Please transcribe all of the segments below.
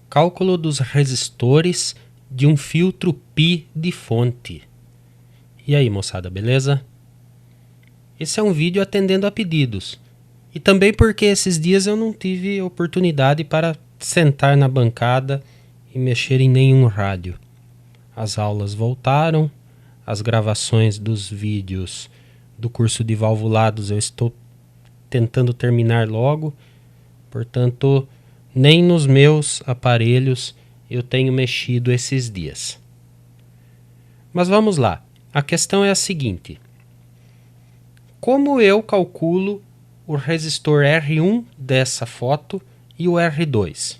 Cálculo dos resistores de um filtro Pi de fonte. E aí, moçada, beleza? Esse é um vídeo atendendo a pedidos. E também porque esses dias eu não tive oportunidade para sentar na bancada e mexer em nenhum rádio. As aulas voltaram, as gravações dos vídeos do curso de valvulados eu estou tentando terminar logo, portanto, nem nos meus aparelhos eu tenho mexido esses dias. Mas vamos lá, a questão é a seguinte: como eu calculo o resistor R1 dessa foto e o R2?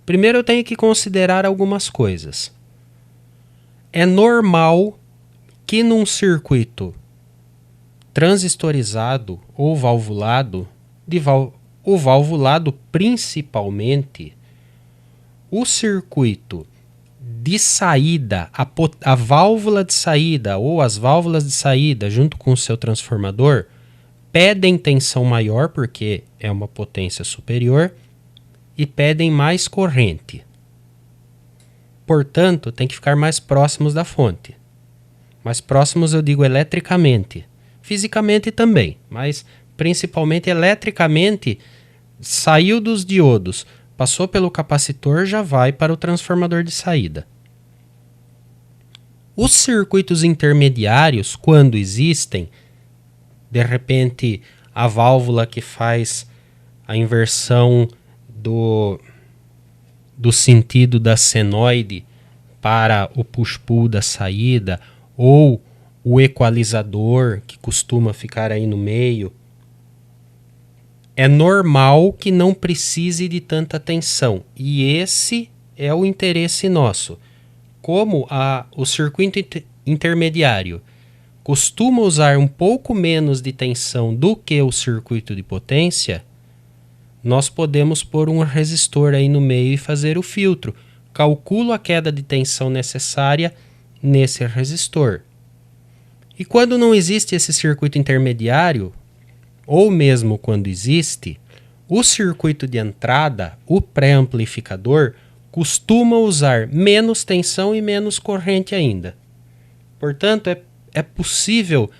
Primeiro eu tenho que considerar algumas coisas. É normal que num circuito transistorizado ou valvulado, o valvulado principalmente, o circuito de saída, a válvula de saída ou as válvulas de saída junto com o seu transformador pedem tensão maior porque é uma potência superior e pedem mais corrente. Portanto, tem que ficar mais próximos da fonte. Mais próximos eu digo eletricamente. Fisicamente também, mas principalmente eletricamente, saiu dos diodos, passou pelo capacitor, já vai para o transformador de saída. Os circuitos intermediários, quando existem, de repente a válvula que faz a inversão do sentido da senoide para o push-pull da saída, ou o equalizador que costuma ficar aí no meio, é normal que não precise de tanta tensão. E esse é o interesse nosso. Como o circuito intermediário costuma usar um pouco menos de tensão do que o circuito de potência, nós podemos pôr um resistor aí no meio e fazer o filtro. Calculo a queda de tensão necessária nesse resistor. E quando não existe esse circuito intermediário, ou mesmo quando existe, o circuito de entrada, o pré-amplificador, costuma usar menos tensão e menos corrente ainda. Portanto, é possível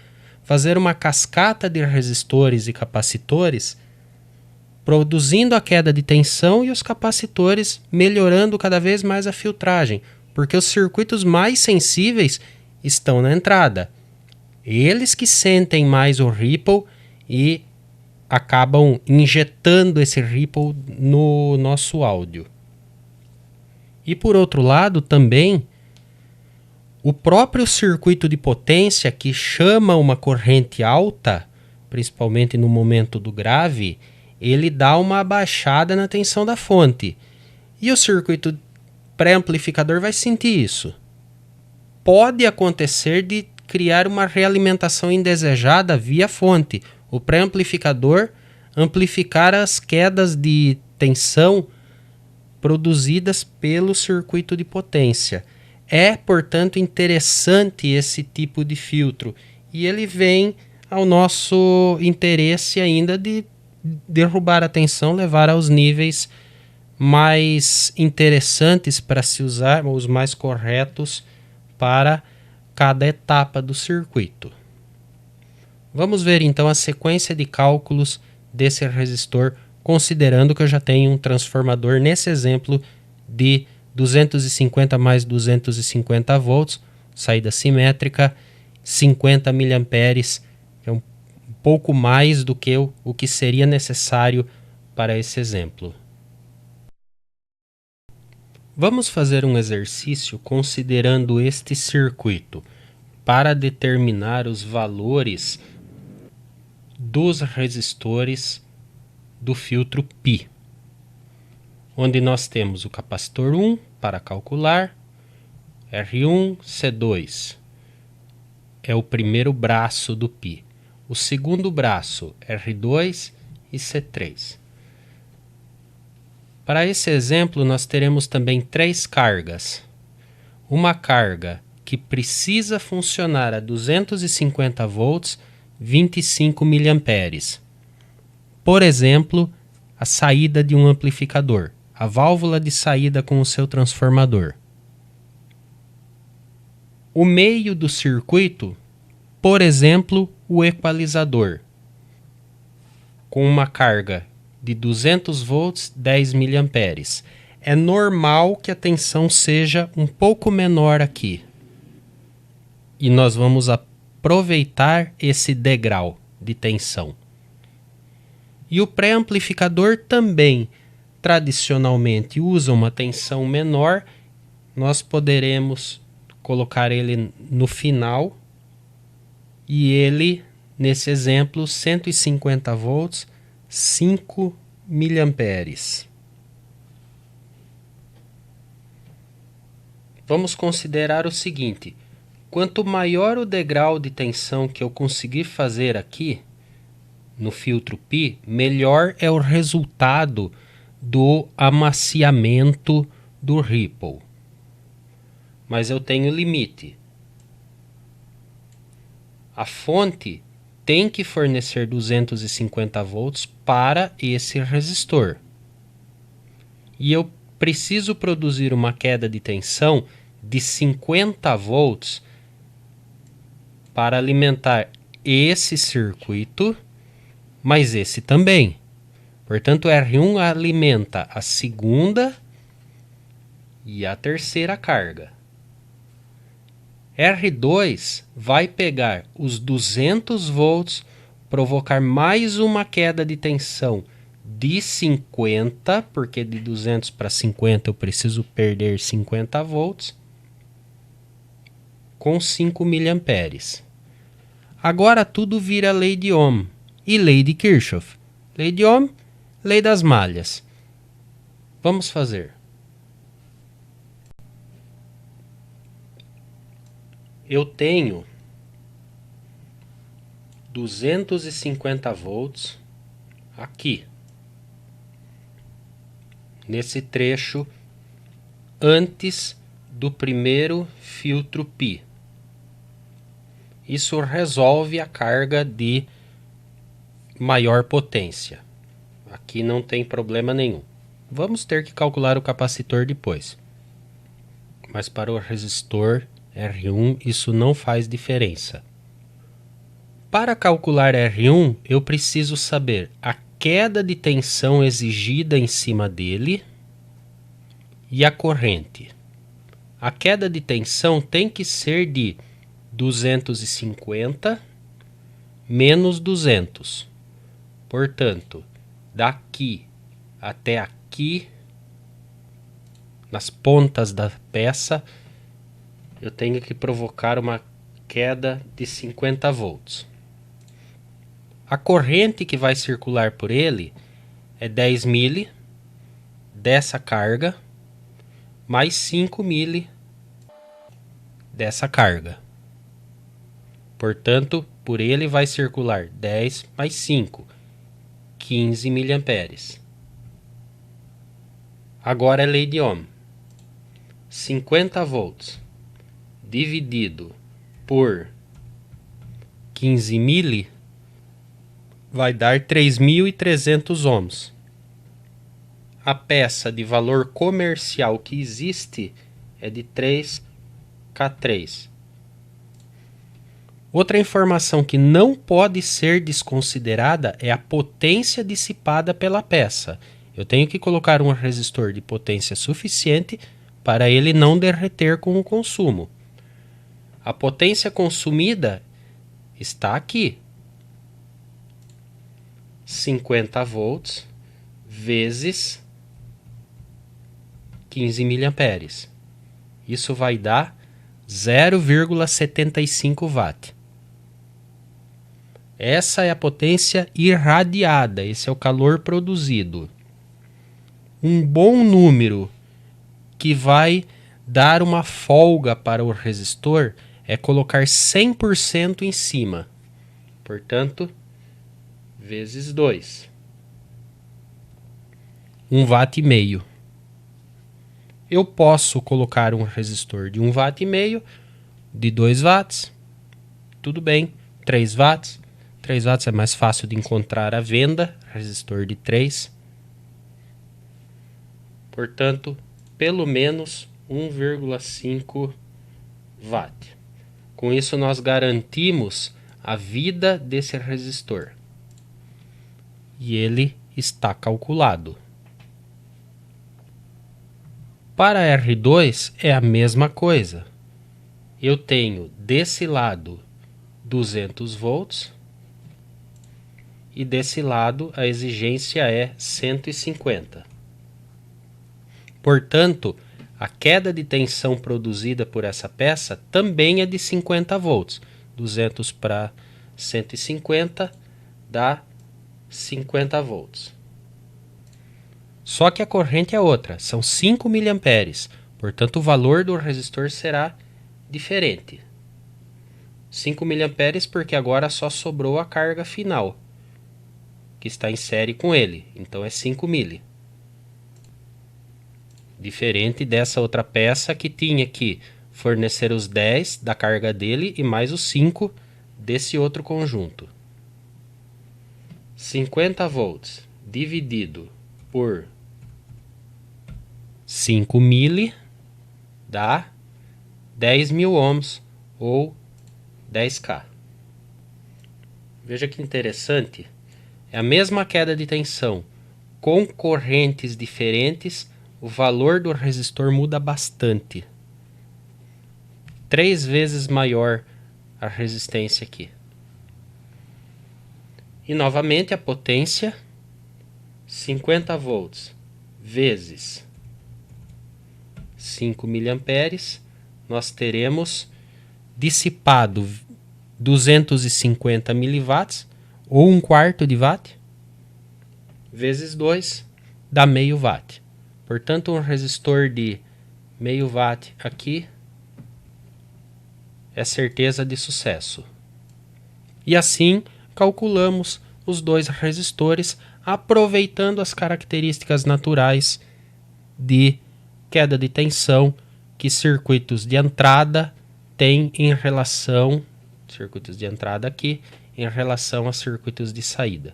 fazer uma cascata de resistores e capacitores, produzindo a queda de tensão e os capacitores melhorando cada vez mais a filtragem, porque os circuitos mais sensíveis estão na entrada. Eles que sentem mais o ripple e acabam injetando esse ripple no nosso áudio. E por outro lado também, o próprio circuito de potência que chama uma corrente alta, principalmente no momento do grave, ele dá uma abaixada na tensão da fonte. E o circuito pré-amplificador vai sentir isso. Pode acontecer de criar uma realimentação indesejada via fonte. O pré-amplificador amplificar as quedas de tensão produzidas pelo circuito de potência. É, portanto, interessante esse tipo de filtro. E ele vem ao nosso interesse ainda de derrubar a tensão, levar aos níveis mais interessantes para se usar, os mais corretos para cada etapa do circuito. Vamos ver então a sequência de cálculos desse resistor, considerando que eu já tenho um transformador nesse exemplo de 250 mais 250 volts, saída simétrica, 50 mA, que é um pouco mais do que o que seria necessário para esse exemplo. Vamos fazer um exercício considerando este circuito para determinar os valores dos resistores do filtro Pi, onde nós temos o capacitor 1 para calcular, R1, C2 é o primeiro braço do Pi, o segundo braço R2 e C3. Para esse exemplo, nós teremos também 3 cargas. Uma carga que precisa funcionar a 250 volts, 25 mA. Por exemplo, a saída de um amplificador, a válvula de saída com o seu transformador. O meio do circuito, por exemplo, o equalizador, com uma carga de 200 volts, 10 mA. É normal que a tensão seja um pouco menor aqui. E nós vamos aproveitar esse degrau de tensão. E o pré-amplificador também, tradicionalmente, usa uma tensão menor. Nós poderemos colocar ele no final. E ele, nesse exemplo, 150 volts, 5 miliamperes. Vamos considerar o seguinte: quanto maior o degrau de tensão que eu conseguir fazer aqui, no filtro Pi, melhor é o resultado do amaciamento do ripple. Mas eu tenho limite. A fonte tem que fornecer 250 volts para esse resistor. E eu preciso produzir uma queda de tensão de 50 volts para alimentar esse circuito, mas esse também. Portanto, o R1 alimenta a segunda e a terceira carga. R2 vai pegar os 200 volts, provocar mais uma queda de tensão de 50, porque de 200 para 50 eu preciso perder 50 volts, com 5 miliamperes. Agora tudo vira lei de Ohm e lei de Kirchhoff. Lei de Ohm, lei das malhas. Vamos fazer. Eu tenho 250 volts aqui, nesse trecho antes do primeiro filtro Pi. Isso resolve a carga de maior potência. Aqui não tem problema nenhum. Vamos ter que calcular o capacitor depois. Mas para o resistor R1 isso não faz diferença. Para calcular R1, eu preciso saber a queda de tensão exigida em cima dele e a corrente. A queda de tensão tem que ser de 250 menos 200. Portanto, daqui até aqui, nas pontas da peça, eu tenho que provocar uma queda de 50 volts. A corrente que vai circular por ele é 10 mili dessa carga, mais 5 mili dessa carga. Portanto, por ele vai circular 10 mais 5, 15 miliamperes. Agora é lei de Ohm. 50 volts dividido por 15 mili vai dar 3.300 ohms. A peça de valor comercial que existe é de 3K3. Outra informação que não pode ser desconsiderada é a potência dissipada pela peça. Eu tenho que colocar um resistor de potência suficiente para ele não derreter com o consumo. A potência consumida está aqui. 50 volts vezes 15 miliamperes. Isso vai dar 0,75 watt. Essa é a potência irradiada, esse é o calor produzido. Um bom número que vai dar uma folga para o resistor é colocar 100% em cima. Portanto, vezes 2. 1,5 watt. Eu posso colocar um resistor de 1,5 watt, de 2 watts, tudo bem, 3 watts. 3 watts é mais fácil de encontrar à venda, resistor de 3. Portanto, pelo menos 1,5 watt. Com isso, nós garantimos a vida desse resistor. E ele está calculado. Para R2 é a mesma coisa. Eu tenho desse lado 200 volts e desse lado a exigência é 150. Portanto, a queda de tensão produzida por essa peça também é de 50 volts. 200 para 150 dá 50 volts. Só que a corrente é outra, são 5 mA. Portanto, o valor do resistor será diferente. 5 mA porque agora só sobrou a carga final, que está em série com ele. Então é 5 mA. Diferente dessa outra peça que tinha que fornecer os 10 da carga dele e mais os 5 desse outro conjunto. 50 volts dividido por 5 mili dá 10.000 ohms ou 10K. Veja que interessante. É a mesma queda de tensão. Com correntes diferentes, o valor do resistor muda bastante. 3 vezes maior a resistência aqui. E novamente a potência, 50 volts vezes 5 mA, nós teremos dissipado 250 miliwatts, ou 1/4 de watt, vezes 2, dá meio watt. Portanto, um resistor de meio watt aqui é certeza de sucesso. E assim, calculamos os dois resistores, aproveitando as características naturais de queda de tensão que circuitos de entrada têm em relação, circuitos de entrada aqui, em relação a circuitos de saída.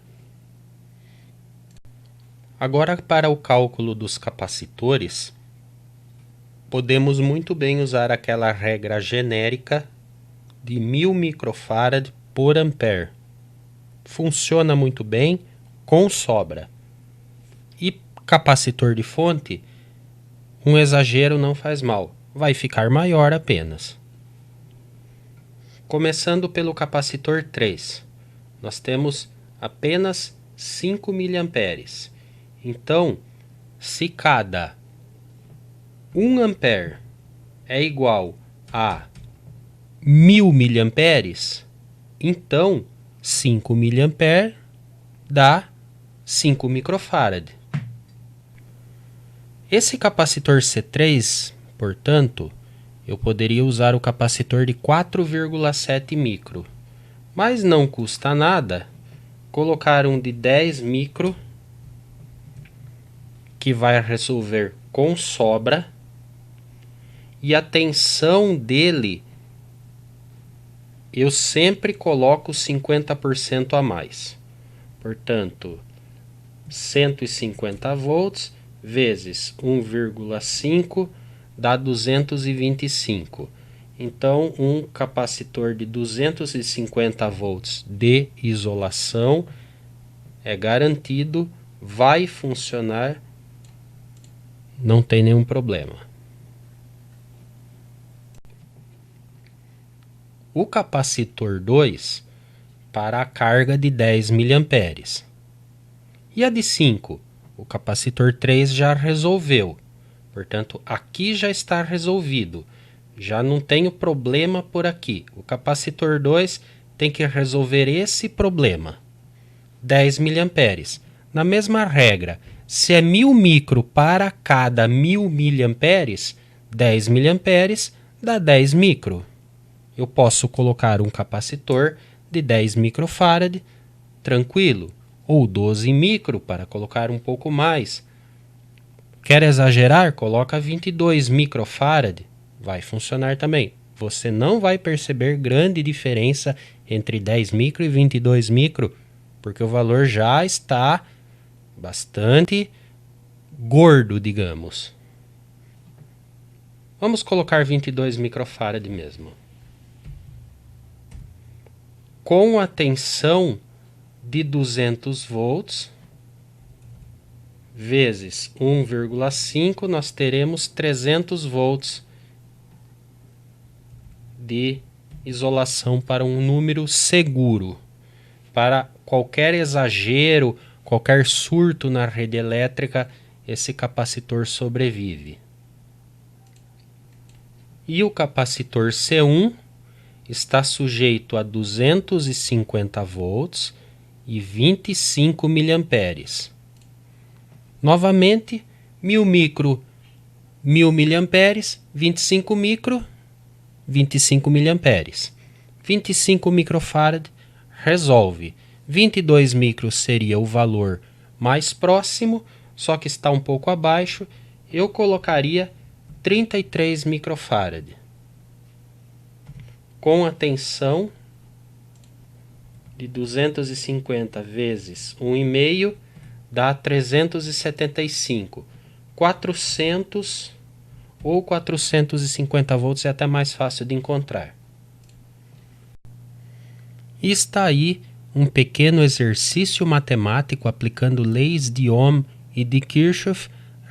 Agora, para o cálculo dos capacitores, podemos muito bem usar aquela regra genérica de 1000 microfarad por ampere. Funciona muito bem, com sobra. E capacitor de fonte, um exagero não faz mal, vai ficar maior apenas. Começando pelo capacitor 3, nós temos apenas 5 mA. Então, se cada 1 ampere é igual a 1000 mA, então 5 mA dá 5 microfarad. Esse capacitor C3, portanto, eu poderia usar o capacitor de 4,7 micro, mas não custa nada colocar um de 10 micro, que vai resolver com sobra, e a tensão dele eu sempre coloco 50% a mais. Portanto, 150 volts vezes 1,5 dá 225. Então, um capacitor de 250 volts de isolação é garantido, vai funcionar, não tem nenhum problema. O capacitor 2 para a carga de 10 mA. E a de 5? O capacitor 3 já resolveu. Portanto, aqui já está resolvido. Já não tenho problema por aqui. O capacitor 2 tem que resolver esse problema. 10 mA. Na mesma regra, se é 1000 micro para cada 1000 mA, 10 mA dá 10 micro. Eu posso colocar um capacitor de 10 microfarad, tranquilo, ou 12 micro para colocar um pouco mais. Quer exagerar? Coloca 22 microfarad, vai funcionar também. Você não vai perceber grande diferença entre 10 micro e 22 micro, porque o valor já está bastante gordo, digamos. Vamos colocar 22 microfarad mesmo. Com a tensão de 200 volts vezes 1,5, nós teremos 300 volts de isolação para um número seguro. Para qualquer exagero, qualquer surto na rede elétrica, esse capacitor sobrevive. E o capacitor C1 está sujeito a 250 volts e 25 miliamperes. Novamente, 1000 micro, 1000 miliamperes, 25 micro, 25 miliamperes. 25 microfarad resolve. 22 micros seria o valor mais próximo, só que está um pouco abaixo. Eu colocaria 33 microfarad. Com a tensão de 250 vezes 1,5 dá 375. 400 ou 450 volts é até mais fácil de encontrar. E está aí um pequeno exercício matemático aplicando leis de Ohm e de Kirchhoff,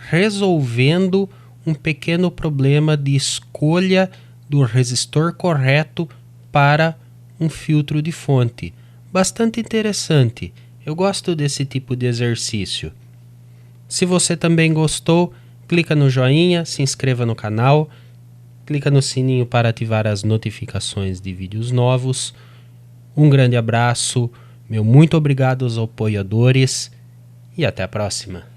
resolvendo um pequeno problema de escolha do resistor correto para um filtro de fonte. Bastante interessante. Eu gosto desse tipo de exercício. Se você também gostou, clica no joinha, se inscreva no canal, clica no sininho para ativar as notificações de vídeos novos. Um grande abraço, meu muito obrigado aos apoiadores e até a próxima.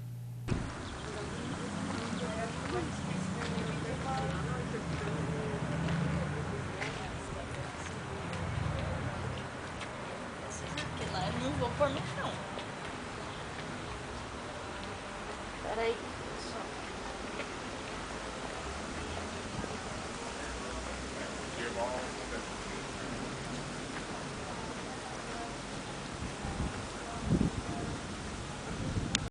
Não vou pôr no chão. Peraí.